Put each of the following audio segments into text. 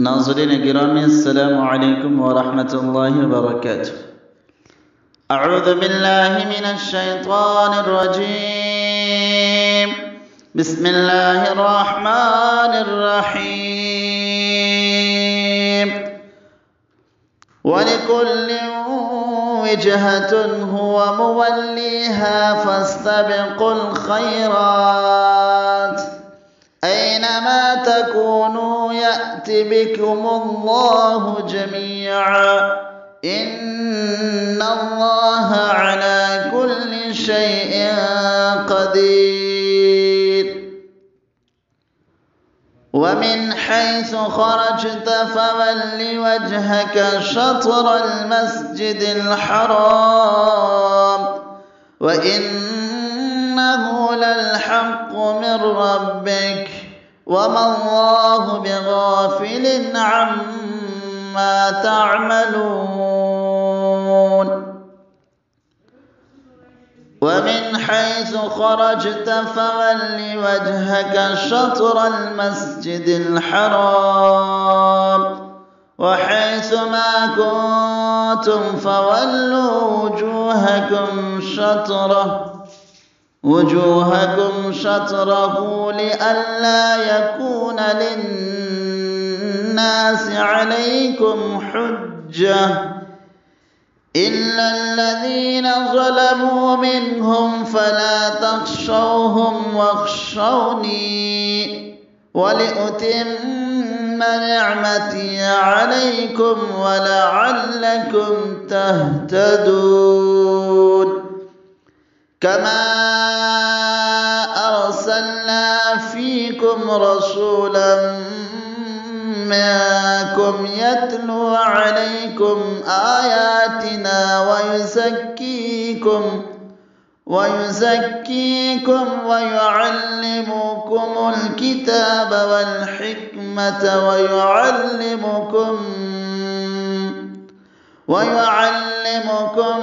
नाज़रीन गिरामी अस्सलामु अलैकुम व रहमतुल्लाहि व बरकातुह। अऊज़ु बिल्लाहि मिनश शैतानिर रजीम। बिस्मिल्लाहिर रहमानिर रहीम। वलिकुल्लिन विजहतुन हुवा मुवल्लिहा फस्तबिकुल खैरात ऐनमा तकूनु यअति बिकुमुल्लाहु जमीआ इन्नल्लाहा अला कुल्लि शैइन क़दीर। वमिन हैसु खरजत फवल्लि वजहक शत्रल मस्जिदिल हराम व इन्नहु लल हक़्क़ु मिर रब्बिक वमल्लाहु बिगाफिलिन अम्मा तअमलून। वमिन हैसु खरजत फवल्लि वजहक शत्रल मस्जिदिल हराम वहैसुमा कुन्तुम फवल्लू वजूहकुम शत्रहु लिअल्ला यकून लिन्नासि अलैकुम हुज्जह इल्ला الذين ظلموا منهم فلا تخشوهم واخشوني ولأتم نعمتي عليكم ولعلكم تهتدون كما أرسلنا فيكم رسولا منكم يتلو عليكم آياتنا ويزكيكم ويعلمكم الكتاب والحكمة ويعلمكم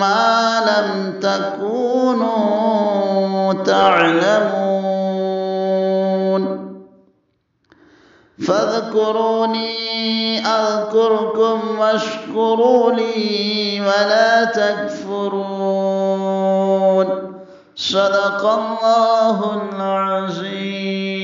ما لم تكونوا تعلمون فاذكروني أذكركم واشكروا لي ولا تكفرون صدق الله العظيم.